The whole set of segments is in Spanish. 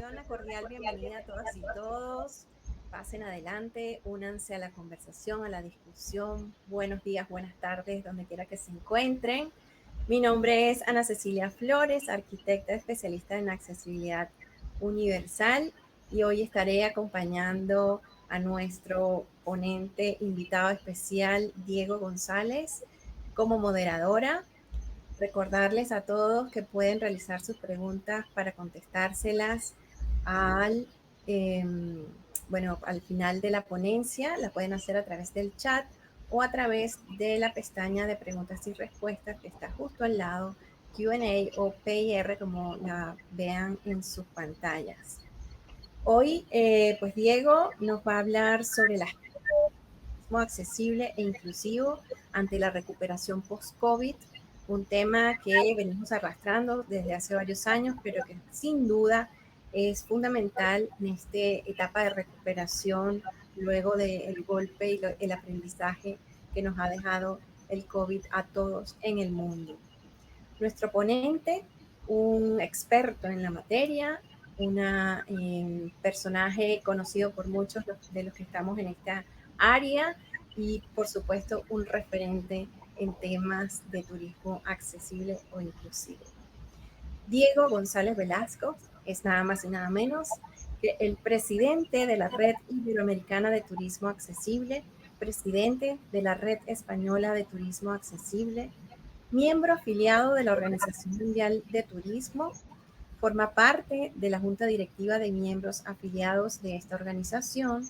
doy una cordial bienvenida a todas y todos. Pasen adelante, únanse a la conversación, a la discusión. Buenos días, buenas tardes, donde quiera que se encuentren. Mi nombre es Ana Cecilia Flores, arquitecta especialista en accesibilidad universal, y hoy estaré acompañando a nuestro ponente invitado especial, Diego González, como moderadora. Recordarles a todos que pueden realizar sus preguntas para contestárselas al, eh, al final de la ponencia. La pueden hacer a través del chat o a través de la pestaña de preguntas y respuestas que está justo al lado, Q&A o PIR, como la vean en sus pantallas. Hoy, pues Diego nos va a hablar sobre el turismo accesible e inclusivo ante la recuperación post-COVID, un tema que venimos arrastrando desde hace varios años, pero que sin duda es fundamental en esta etapa de recuperación luego del golpe y el aprendizaje que nos ha dejado el COVID a todos en el mundo. Nuestro ponente, un experto en la materia, un personaje conocido por muchos de los que estamos en esta área y, por supuesto, un referente en temas de turismo accesible o inclusivo. Diego González Velasco es nada más y nada menos que el presidente de la Red Iberoamericana de Turismo Accesible, presidente de la Red Española de Turismo Accesible, miembro afiliado de la Organización Mundial de Turismo, forma parte de la Junta Directiva de Miembros Afiliados de esta organización,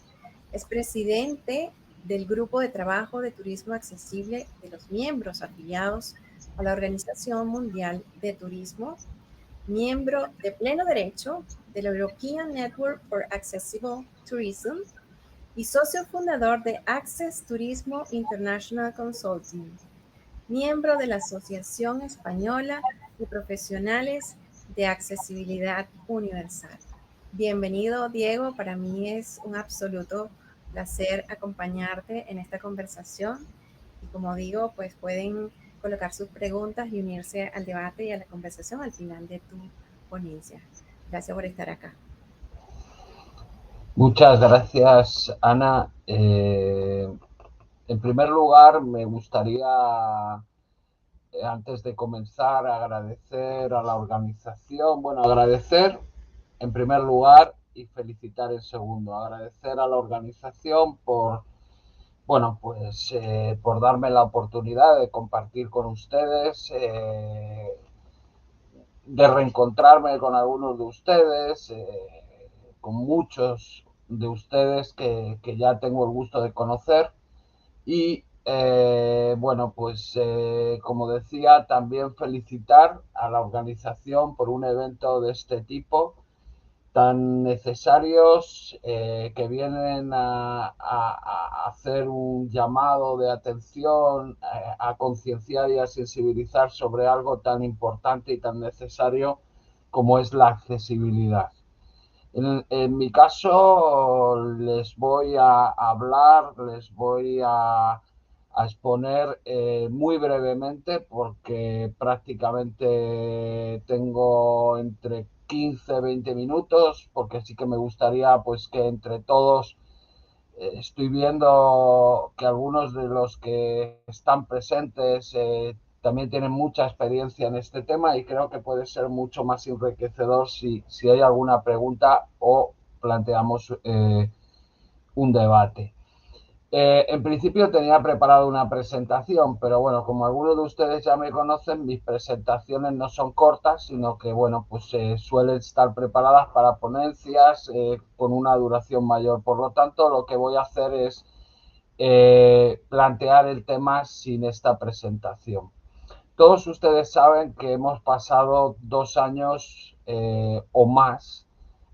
es presidente del Grupo de Trabajo de Turismo Accesible de los miembros afiliados a la Organización Mundial de Turismo, miembro de pleno derecho de la European Network for Accessible Tourism y socio fundador de Access Turismo International Consulting, miembro de la Asociación Española de Profesionales de Accesibilidad Universal. Bienvenido, Diego. Para mí es un absoluto placer acompañarte en esta conversación. Y como digo, pues pueden colocar sus preguntas y unirse al debate y a la conversación al final de tu ponencia. Gracias por estar acá. Muchas gracias, Ana. En primer lugar, me gustaría, antes de comenzar, agradecer a la organización. Agradecer en primer lugar y felicitar en segundo. Agradecer a la organización por darme la oportunidad de compartir con ustedes, de reencontrarme con algunos de ustedes, con muchos de ustedes que ya tengo el gusto de conocer. Y como decía, también felicitar a la organización por un evento de este tipo tan necesarios, que vienen a hacer un llamado de atención, a concienciar y a sensibilizar sobre algo tan importante y tan necesario como es la accesibilidad. En mi caso les voy a hablar, les voy a exponer muy brevemente, porque prácticamente tengo entre 15-20 minutos, porque sí que me gustaría pues que entre todos, estoy viendo que algunos de los que están presentes también tienen mucha experiencia en este tema, y creo que puede ser mucho más enriquecedor si hay alguna pregunta o planteamos un debate. En principio tenía preparado una presentación, pero bueno, como algunos de ustedes ya me conocen, mis presentaciones no son cortas, sino que suelen estar preparadas para ponencias con una duración mayor. Por lo tanto, lo que voy a hacer es plantear el tema sin esta presentación. Todos ustedes saben que hemos pasado 2 años o más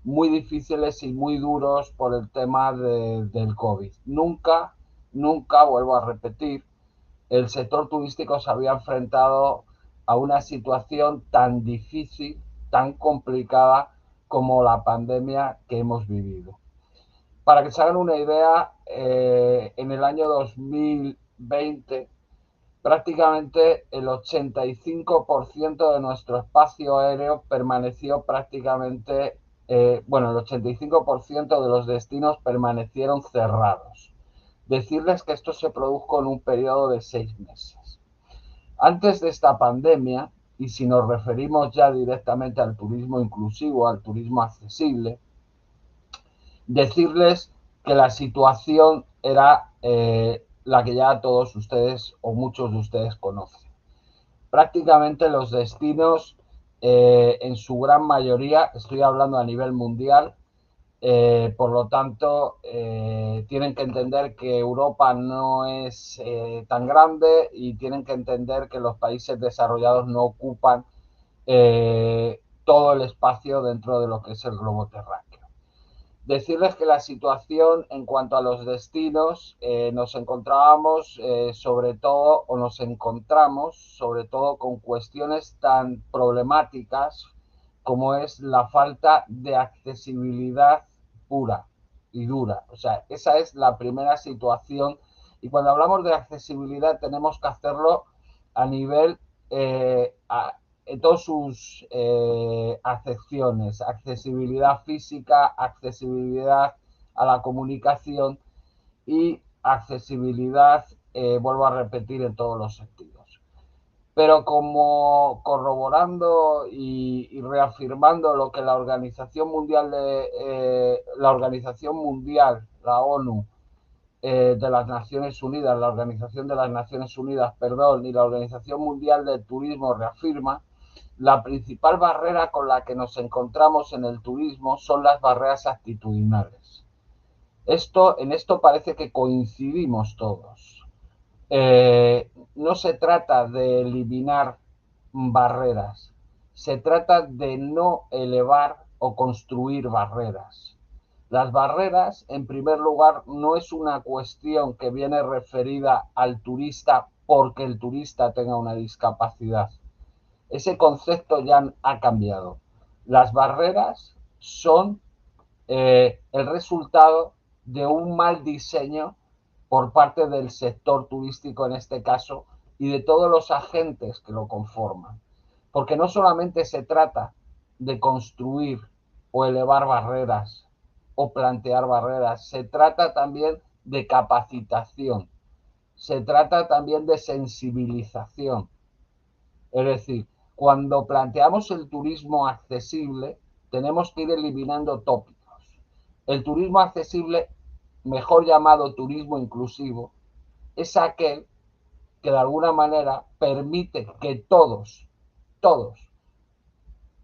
muy difíciles y muy duros por el tema del COVID. Nunca, vuelvo a repetir, el sector turístico se había enfrentado a una situación tan difícil, tan complicada como la pandemia que hemos vivido. Para que se hagan una idea, en el año 2020, prácticamente el 85% de nuestro espacio aéreo permaneció prácticamente bueno, el 85% de los destinos permanecieron cerrados. Decirles que esto se produjo en un periodo de 6 meses. Antes de esta pandemia, y si nos referimos ya directamente al turismo inclusivo, al turismo accesible, decirles que la situación era la que ya todos ustedes o muchos de ustedes conocen. Prácticamente los destinos, en su gran mayoría, estoy hablando a nivel mundial, por lo tanto, tienen que entender que Europa no es tan grande y tienen que entender que los países desarrollados no ocupan todo el espacio dentro de lo que es el globo terráqueo. Decirles que la situación en cuanto a los destinos, nos encontrábamos sobre todo, o nos encontramos sobre todo con cuestiones tan problemáticas como es la falta de accesibilidad pura y dura. O sea, esa es la primera situación. Y cuando hablamos de accesibilidad tenemos que hacerlo a nivel, en todas sus acepciones, accesibilidad física, accesibilidad a la comunicación y accesibilidad, vuelvo a repetir, en todos los sentidos. Pero como corroborando y reafirmando lo que la Organización Mundial, la ONU, de las Naciones Unidas, la Organización de las Naciones Unidas, perdón, y la Organización Mundial del Turismo reafirma, la principal barrera con la que nos encontramos en el turismo son las barreras actitudinales. En esto parece que coincidimos todos. No se trata de eliminar barreras, se trata de no elevar o construir barreras. Las barreras, en primer lugar, no es una cuestión que viene referida al turista porque el turista tenga una discapacidad. Ese concepto ya ha cambiado. Las barreras son el resultado de un mal diseño por parte del sector turístico en este caso y de todos los agentes que lo conforman. Porque no solamente se trata de construir o elevar barreras o plantear barreras, se trata también de capacitación, se trata también de sensibilización. Es decir, cuando planteamos el turismo accesible, tenemos que ir eliminando tópicos. El turismo accesible, mejor llamado turismo inclusivo, es aquel que de alguna manera permite que todos,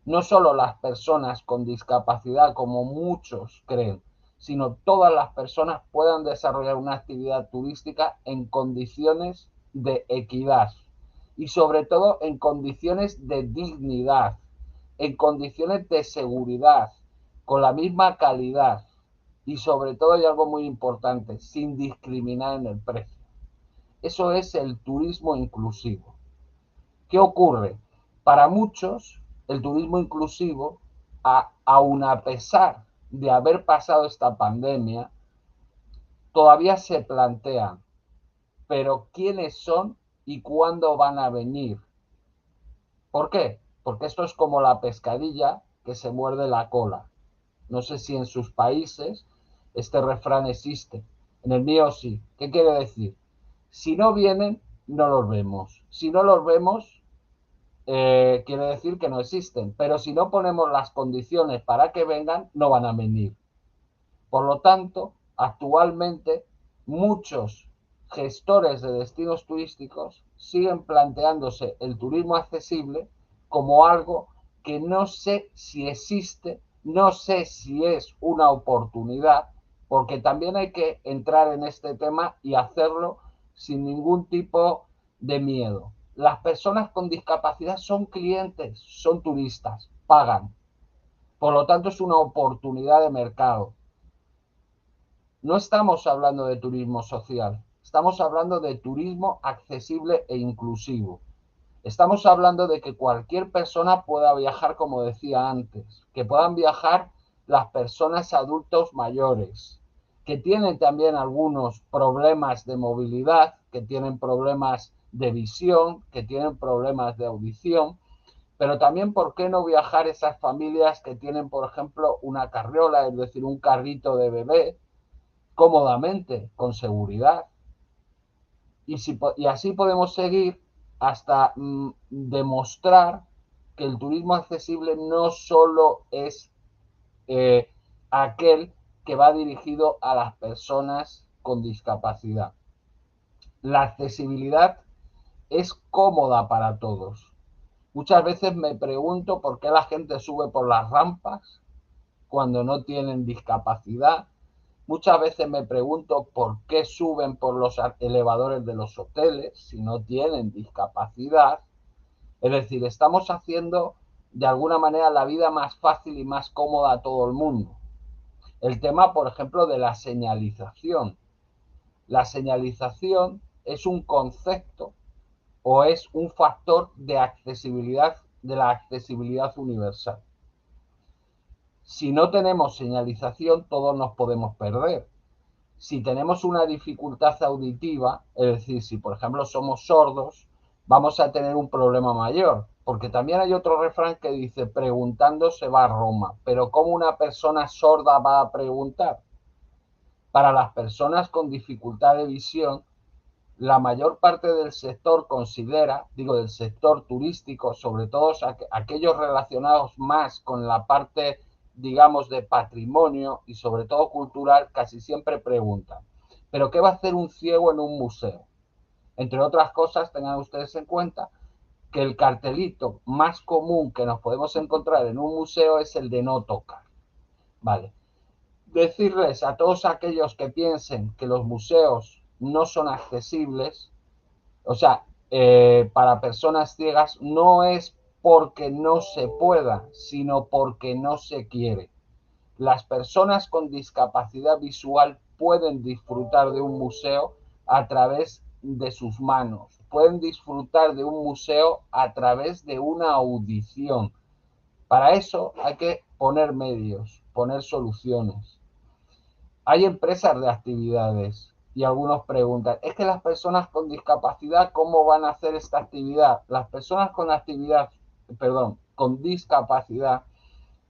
no solo las personas con discapacidad como muchos creen, sino todas las personas puedan desarrollar una actividad turística en condiciones de equidad y sobre todo en condiciones de dignidad, en condiciones de seguridad, con la misma calidad y sobre todo, y algo muy importante, sin discriminar en el precio. Eso es el turismo inclusivo. ¿Qué ocurre? Para muchos, el turismo inclusivo, aun a pesar de haber pasado esta pandemia, todavía se plantean, pero ¿quiénes son y cuándo van a venir? ¿Por qué? Porque esto es como la pescadilla que se muerde la cola. No sé si en sus países este refrán existe. En el mío sí. ¿Qué quiere decir? Si no vienen, no los vemos. Si no los vemos, quiere decir que no existen. Pero si no ponemos las condiciones para que vengan, no van a venir. Por lo tanto, actualmente muchos gestores de destinos turísticos siguen planteándose el turismo accesible como algo que no sé si existe, no sé si es una oportunidad, porque también hay que entrar en este tema y hacerlo sin ningún tipo de miedo. Las personas con discapacidad son clientes, son turistas, pagan. Por lo tanto, es una oportunidad de mercado. No estamos hablando de turismo social, estamos hablando de turismo accesible e inclusivo. Estamos hablando de que cualquier persona pueda viajar, como decía antes, que puedan viajar las personas adultos mayores, que tienen también algunos problemas de movilidad, que tienen problemas de visión, que tienen problemas de audición, Pero también, ¿por qué no viajar esas familias que tienen, por ejemplo, una carriola, es decir, un carrito de bebé, cómodamente, con seguridad? Y así podemos seguir hasta demostrar que el turismo accesible no solo es eh, aquel que va dirigido a las personas con discapacidad. La accesibilidad es cómoda para todos. Muchas veces me pregunto por qué la gente sube por las rampas cuando no tienen discapacidad. Muchas veces me pregunto por qué suben por los elevadores de los hoteles si no tienen discapacidad. Es decir, estamos haciendo de alguna manera la vida más fácil y más cómoda a todo el mundo. El tema, por ejemplo, de la señalización. La señalización es un concepto o es un factor de accesibilidad, de la accesibilidad universal. Si no tenemos señalización, todos nos podemos perder. Si tenemos una dificultad auditiva, es decir, si por ejemplo somos sordos, vamos a tener un problema mayor, porque también hay otro refrán que dice, preguntando se va a Roma, pero ¿cómo una persona sorda va a preguntar? Para las personas con dificultad de visión, la mayor parte del sector considera, digo, del sector turístico, sobre todo aquellos relacionados más con la parte, digamos, de patrimonio y sobre todo cultural, casi siempre preguntan, ¿pero qué va a hacer un ciego en un museo? Entre otras cosas, tengan ustedes en cuenta que el cartelito más común que nos podemos encontrar en un museo es el de no tocar. Vale. Decirles a todos aquellos que piensen que los museos no son accesibles, o sea, para personas ciegas, no es porque no se pueda, sino porque no se quiere. Las personas con discapacidad visual pueden disfrutar de un museo a través de sus manos, pueden disfrutar de un museo a través de una audición. Para eso hay que poner medios, poner soluciones. Hay empresas de actividades y algunos preguntan, ¿es que las personas con discapacidad cómo van a hacer esta actividad? Las personas con discapacidad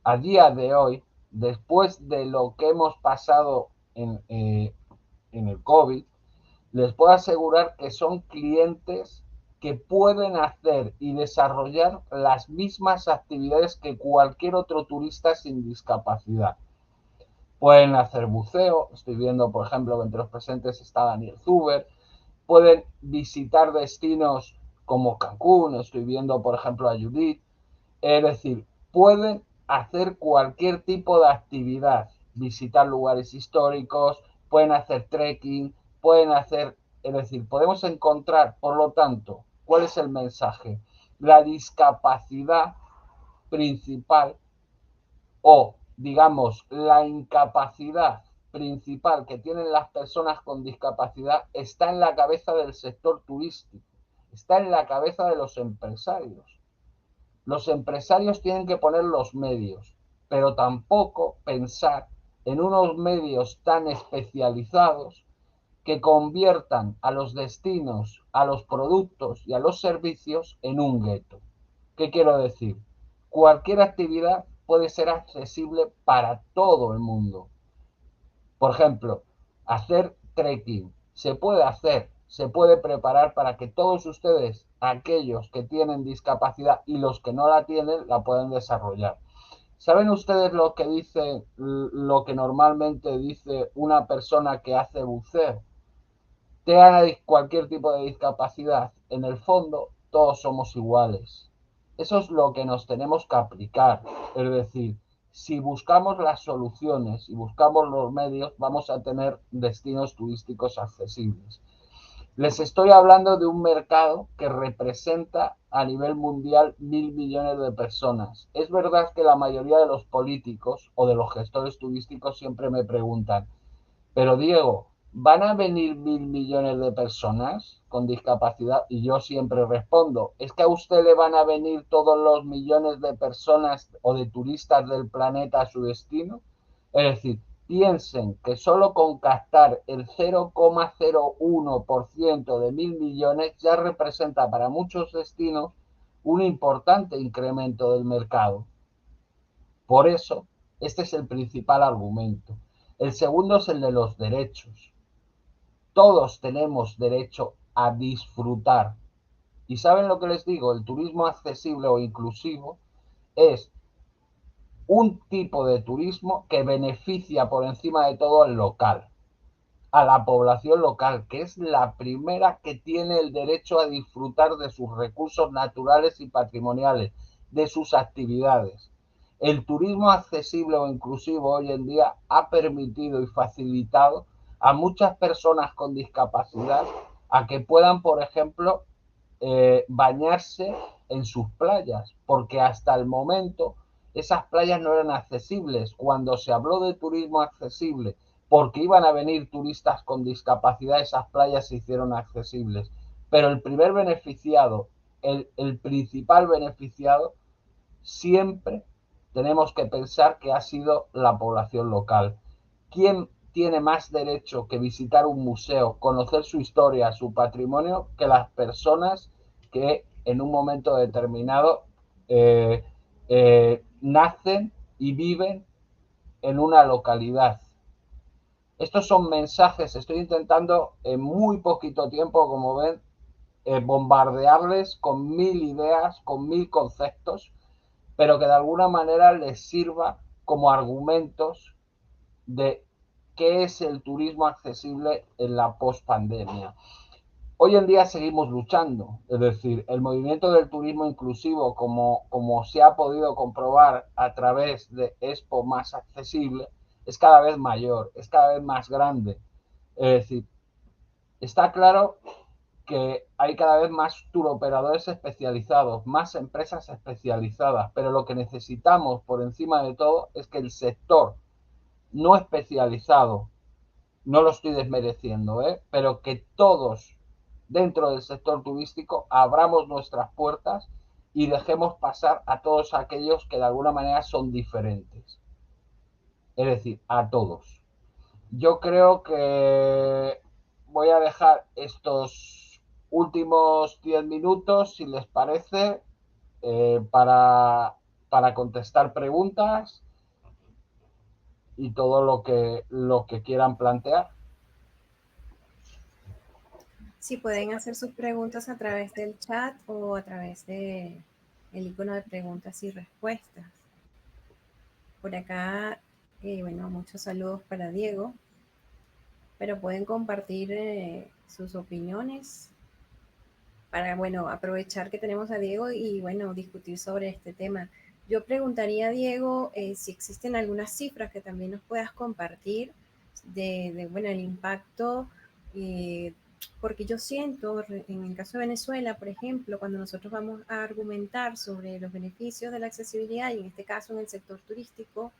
a día de hoy, después de lo que hemos pasado en el COVID, les puedo asegurar que son clientes que pueden hacer y desarrollar las mismas actividades que cualquier otro turista sin discapacidad. Pueden hacer buceo, estoy viendo, por ejemplo, que entre los presentes está Daniel Zuber, pueden visitar destinos como Cancún, estoy viendo, por ejemplo, a Judith, es decir, pueden hacer cualquier tipo de actividad, visitar lugares históricos, pueden hacer trekking, pueden hacer, es decir, podemos encontrar, por lo tanto, ¿cuál es el mensaje? La discapacidad principal o, digamos, la incapacidad principal que tienen las personas con discapacidad está en la cabeza del sector turístico, está en la cabeza de los empresarios. Los empresarios tienen que poner los medios, pero tampoco pensar en unos medios tan especializados que conviertan a los destinos, a los productos y a los servicios en un gueto. ¿Qué quiero decir? Cualquier actividad puede ser accesible para todo el mundo. Por ejemplo, hacer trekking. Se puede hacer, se puede preparar para que todos ustedes, aquellos que tienen discapacidad y los que no la tienen, la puedan desarrollar. ¿Saben ustedes lo que normalmente dice una persona que hace buceo? Tengan cualquier tipo de discapacidad, en el fondo todos somos iguales. Eso es lo que nos tenemos que aplicar. Es decir, si buscamos las soluciones y buscamos los medios, vamos a tener destinos turísticos accesibles. Les estoy hablando de un mercado que representa a nivel mundial 1.000 millones de personas. Es verdad que la mayoría de los políticos o de los gestores turísticos siempre me preguntan, pero Diego, ¿van a venir 1.000 millones de personas con discapacidad? Y yo siempre respondo, ¿es que a usted le van a venir todos los millones de personas o de turistas del planeta a su destino? Es decir, piensen que solo con captar el 0,01% de 1.000 millones ya representa para muchos destinos un importante incremento del mercado. Por eso, este es el principal argumento. El segundo es el de los derechos. Todos tenemos derecho a disfrutar. ¿Y saben lo que les digo? El turismo accesible o inclusivo es un tipo de turismo que beneficia por encima de todo al local, a la población local, que es la primera que tiene el derecho a disfrutar de sus recursos naturales y patrimoniales, de sus actividades. El turismo accesible o inclusivo hoy en día ha permitido y facilitado a muchas personas con discapacidad a que puedan, por ejemplo, bañarse en sus playas, porque hasta el momento esas playas no eran accesibles. Cuando se habló de turismo accesible, porque iban a venir turistas con discapacidad, esas playas se hicieron accesibles. Pero el primer beneficiado, el principal beneficiado, siempre tenemos que pensar que ha sido la población local. ¿Quién tiene más derecho que visitar un museo, conocer su historia, su patrimonio, que las personas que en un momento determinado nacen y viven en una localidad? Estos son mensajes, estoy intentando en muy poquito tiempo, como ven, bombardearles con 1000 ideas, con 1000 conceptos, pero que de alguna manera les sirva como argumentos de qué es el turismo accesible en la pospandemia. Hoy en día seguimos luchando, es decir, el movimiento del turismo inclusivo, como se ha podido comprobar a través de Expo Más Accesible, es cada vez mayor, es cada vez más grande. Es decir, está claro que hay cada vez más turoperadores especializados, más empresas especializadas, pero lo que necesitamos por encima de todo es que el sector no especializado, no lo estoy desmereciendo, pero que todos dentro del sector turístico abramos nuestras puertas y dejemos pasar a todos aquellos que de alguna manera son diferentes. Es decir, a todos. Yo creo que voy a dejar estos últimos 10 minutos, si les parece, para contestar preguntas y todo lo que quieran plantear. Sí, pueden hacer sus preguntas a través del chat o a través de el icono de preguntas y respuestas. Por acá, bueno, muchos saludos para Diego, pero pueden compartir sus opiniones para, bueno, aprovechar que tenemos a Diego y, bueno, discutir sobre este tema. Yo preguntaría a Diego si existen algunas cifras que también nos puedas compartir bueno, el impacto, porque yo siento, en el caso de Venezuela, por ejemplo, cuando nosotros vamos a argumentar sobre los beneficios de la accesibilidad, y en este caso en el sector turístico,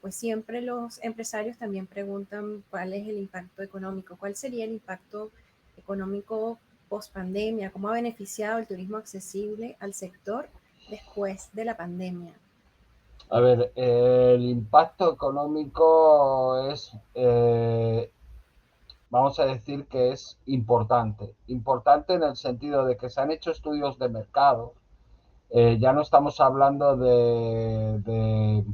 pues siempre los empresarios también preguntan cuál es el impacto económico, cuál sería el impacto económico post pandemia, cómo ha beneficiado el turismo accesible al sector después de la pandemia. A ver, el impacto económico es, vamos a decir que es importante. Importante en el sentido de que se han hecho estudios de mercado. Ya no estamos hablando de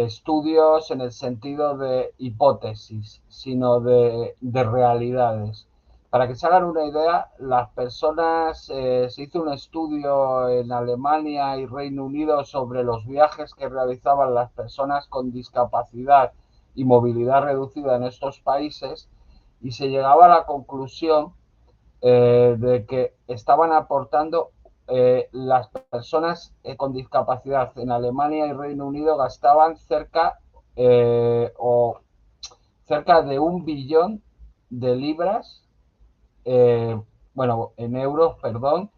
estudios en el sentido de hipótesis, sino de realidades. Para que se hagan una idea, las personas, se hizo un estudio en Alemania y Reino Unido sobre los viajes que realizaban las personas con discapacidad y movilidad reducida en estos países, y se llegaba a la conclusión de que estaban aportando, las personas con discapacidad en Alemania y Reino Unido gastaban cerca de 1 billón de libras, bueno, en euros, perdón,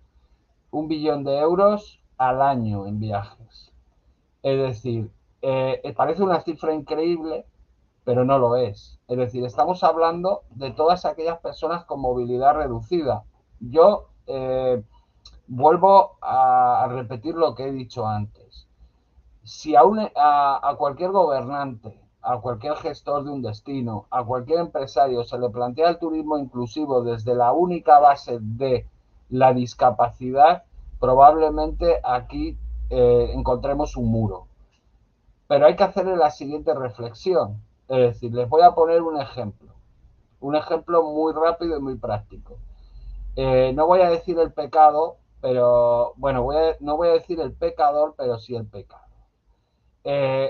1 billón de euros al año en viajes. Es decir, parece una cifra increíble, pero no lo es. Es decir, estamos hablando de todas aquellas personas con movilidad reducida. Yo vuelvo a repetir lo que he dicho antes. Si a cualquier gobernante, a cualquier gestor de un destino, a cualquier empresario se le plantea el turismo inclusivo desde la única base de la discapacidad, probablemente aquí encontremos un muro. Pero hay que hacerle la siguiente reflexión. Es decir, les voy a poner un ejemplo muy rápido y muy práctico. No voy a decir el pecado, pero bueno, no voy a decir el pecador, pero sí el pecado.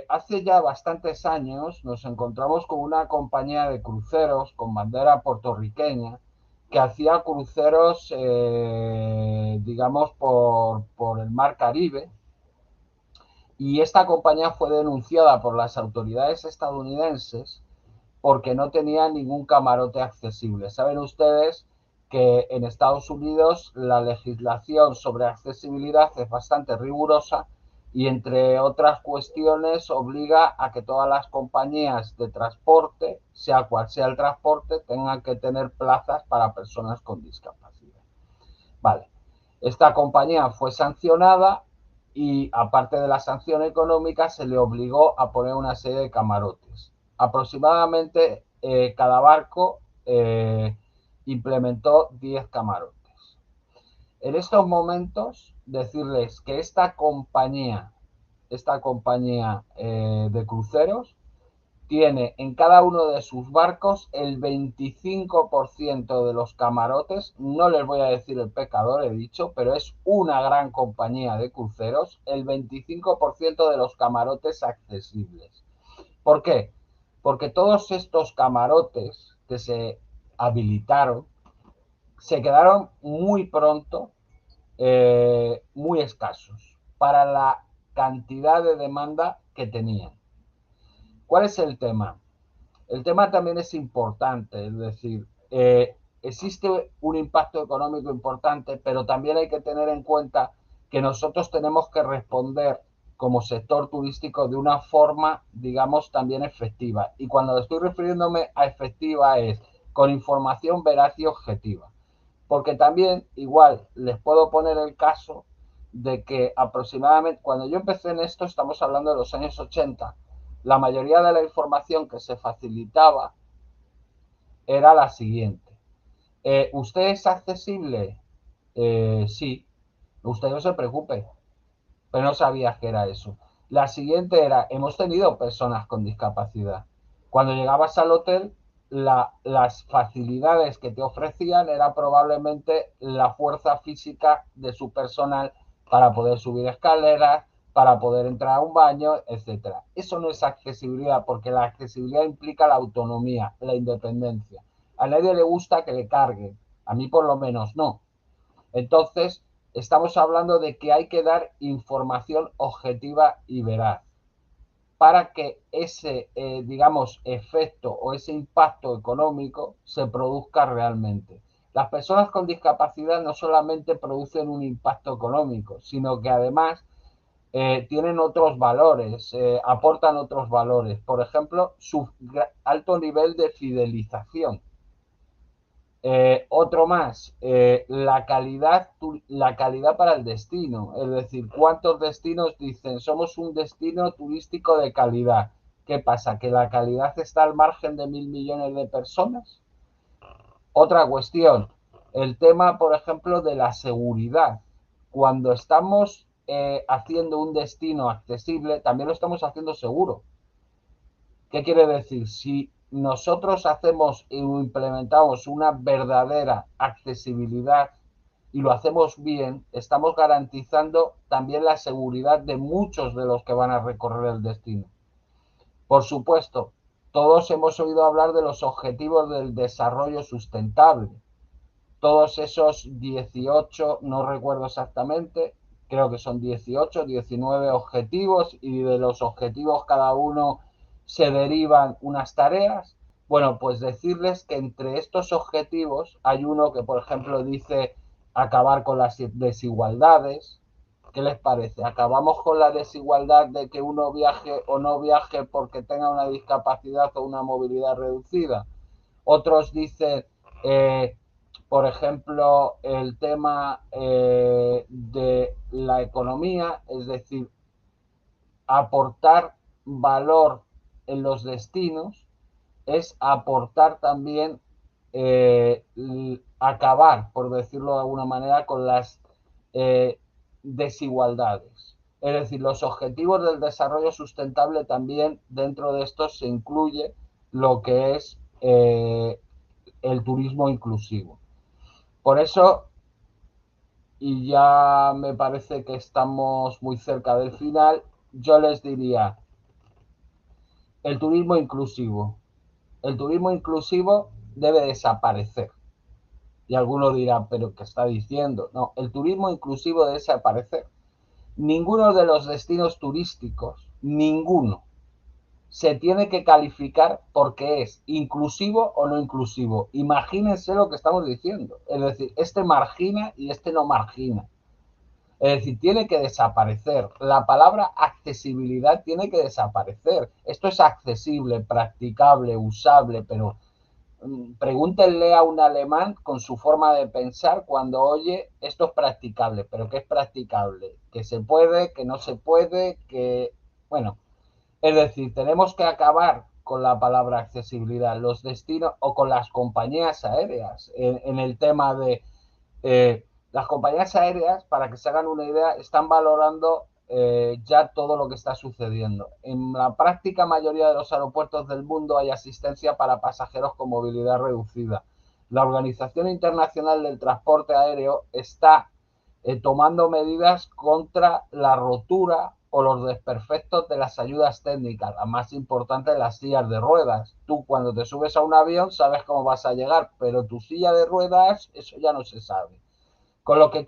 Hace ya bastantes años nos encontramos con una compañía de cruceros con bandera puertorriqueña que hacía cruceros, digamos, por el mar Caribe, y esta compañía fue denunciada por las autoridades estadounidenses porque no tenía ningún camarote accesible. Saben ustedes que en Estados Unidos la legislación sobre accesibilidad es bastante rigurosa y, entre otras cuestiones, obliga a que todas las compañías de transporte, sea cual sea el transporte, tengan que tener plazas para personas con discapacidad. Vale. Esta compañía fue sancionada y, aparte de la sanción económica, se le obligó a poner una serie de camarotes. Aproximadamente cada barco implementó 10 camarotes. En estos momentos, decirles que esta compañía de cruceros tiene en cada uno de sus barcos el 25% de los camarotes. No les voy a decir el pecador, he dicho, pero es una gran compañía de cruceros, el 25% de los camarotes accesibles. ¿Por qué? Porque todos estos camarotes que se habilitaron se quedaron muy pronto muy escasos para la cantidad de demanda que tenían. ¿Cuál es el tema? El tema también es importante, es decir, existe un impacto económico importante, pero también hay que tener en cuenta que nosotros tenemos que responder como sector turístico de una forma, digamos, también efectiva. Y cuando estoy refiriéndome a efectiva es con información veraz y objetiva. Porque también, igual, les puedo poner el caso de que aproximadamente, cuando yo empecé en esto, estamos hablando de los años 80, la mayoría de la información que se facilitaba era la siguiente. ¿Usted es accesible? Sí. Usted no se preocupe, pero no sabía que era eso. La siguiente era, hemos tenido personas con discapacidad. Cuando llegabas al hotel, las facilidades que te ofrecían era probablemente la fuerza física de su personal para poder subir escaleras, para poder entrar a un baño, etcétera. Eso no es accesibilidad, porque la accesibilidad implica la autonomía, la independencia. A nadie le gusta que le carguen, a mí por lo menos no. Entonces, estamos hablando de que hay que dar información objetiva y veraz para que ese, digamos, efecto o ese impacto económico se produzca realmente. Las personas con discapacidad no solamente producen un impacto económico, sino que además tienen otros valores, aportan otros valores. Por ejemplo, su alto nivel de fidelización. Otro más, la calidad para el destino, es decir, cuántos destinos dicen somos un destino turístico de calidad. ¿Qué pasa? ¿Que la calidad está al margen de 1.000 millones de personas? Otra cuestión, el tema, por ejemplo, de la seguridad. Cuando estamos haciendo un destino accesible, también lo estamos haciendo seguro. ¿Qué quiere decir? Si nosotros hacemos e implementamos una verdadera accesibilidad y lo hacemos bien, estamos garantizando también la seguridad de muchos de los que van a recorrer el destino. Por supuesto, todos hemos oído hablar de los objetivos del desarrollo sustentable. Todos esos 18, no recuerdo exactamente, creo que son 18, 19 objetivos, y de los objetivos cada uno se derivan unas tareas. Bueno, pues decirles que entre estos objetivos hay uno que, por ejemplo, dice acabar con las desigualdades. ¿Qué les parece? ¿Acabamos con la desigualdad de que uno viaje o no viaje porque tenga una discapacidad o una movilidad reducida? Otros dicen, por ejemplo, el tema de la economía, es decir, aportar valor en los destinos es aportar también acabar, por decirlo de alguna manera, con las desigualdades. Es decir, los objetivos del desarrollo sustentable también dentro de esto se incluye lo que es el turismo inclusivo. Por eso, y ya me parece que estamos muy cerca del final, yo les diría, el turismo inclusivo. El turismo inclusivo debe desaparecer. Y algunos dirán, pero ¿qué está diciendo? No, el turismo inclusivo debe desaparecer. Ninguno de los destinos turísticos, ninguno, se tiene que calificar porque es inclusivo o no inclusivo. Imagínense lo que estamos diciendo. Es decir, este margina y este no margina. Es decir, tiene que desaparecer. La palabra accesibilidad tiene que desaparecer. Esto es accesible, practicable, usable, pero pregúntenle a un alemán con su forma de pensar cuando oye esto es practicable, pero ¿qué es practicable? Que se puede, que no se puede, que... Bueno, es decir, tenemos que acabar con la palabra accesibilidad, los destinos o con las compañías aéreas en el tema de las compañías aéreas, para que se hagan una idea, están valorando ya todo lo que está sucediendo. En la práctica mayoría de los aeropuertos del mundo hay asistencia para pasajeros con movilidad reducida. La Organización Internacional del Transporte Aéreo está tomando medidas contra la rotura o los desperfectos de las ayudas técnicas, la más importante de las sillas de ruedas. Tú cuando te subes a un avión sabes cómo vas a llegar, pero tu silla de ruedas, eso ya no se sabe. Con lo que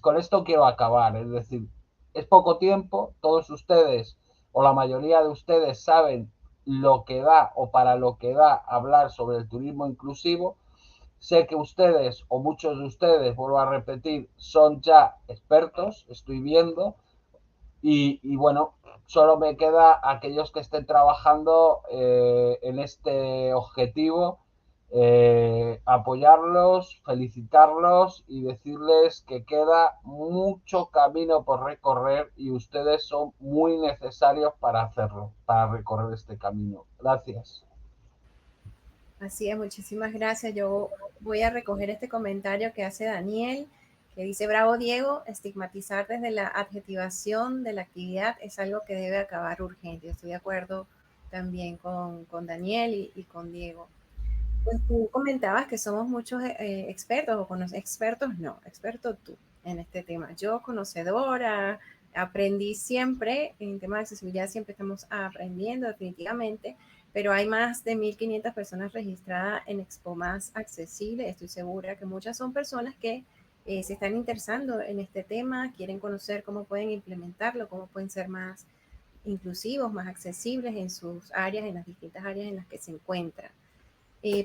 con esto quiero acabar, es decir, es poco tiempo, todos ustedes o la mayoría de ustedes saben lo que da o para lo que da hablar sobre el turismo inclusivo. Sé que ustedes o muchos de ustedes, vuelvo a repetir, son ya expertos, estoy viendo, bueno, solo me queda aquellos que estén trabajando en este objetivo, apoyarlos, felicitarlos y decirles que queda mucho camino por recorrer y ustedes son muy necesarios para hacerlo, para recorrer este camino. Gracias. Así es, muchísimas gracias. Yo voy a recoger este comentario que hace Daniel, que dice, bravo Diego, estigmatizar desde la adjetivación de la actividad es algo que debe acabar urgente. Yo estoy de acuerdo también con Daniel y con Diego. Pues tú comentabas que somos muchos expertos, o expertos no, experto tú en este tema. Yo conocedora, aprendí siempre, en temas de accesibilidad siempre estamos aprendiendo definitivamente, pero hay más de 1.500 personas registradas en Expo Más Accesible. Estoy segura que muchas son personas que se están interesando en este tema, quieren conocer cómo pueden implementarlo, cómo pueden ser más inclusivos, más accesibles en sus áreas, en las distintas áreas en las que se encuentran.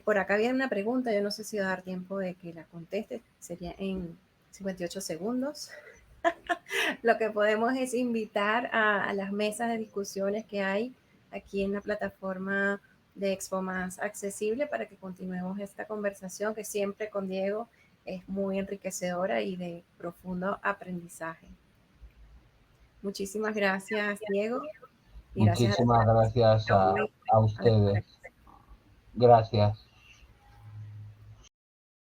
Por acá había una pregunta, yo no sé si va a dar tiempo de que la conteste, sería en 58 segundos. Lo que podemos es invitar a las mesas de discusiones que hay aquí en la plataforma de Expo Más Accesible para que continuemos esta conversación que siempre con Diego es muy enriquecedora y de profundo aprendizaje. Muchísimas gracias, Diego, y gracias a Muchísimas gracias todos. a ustedes. Gracias.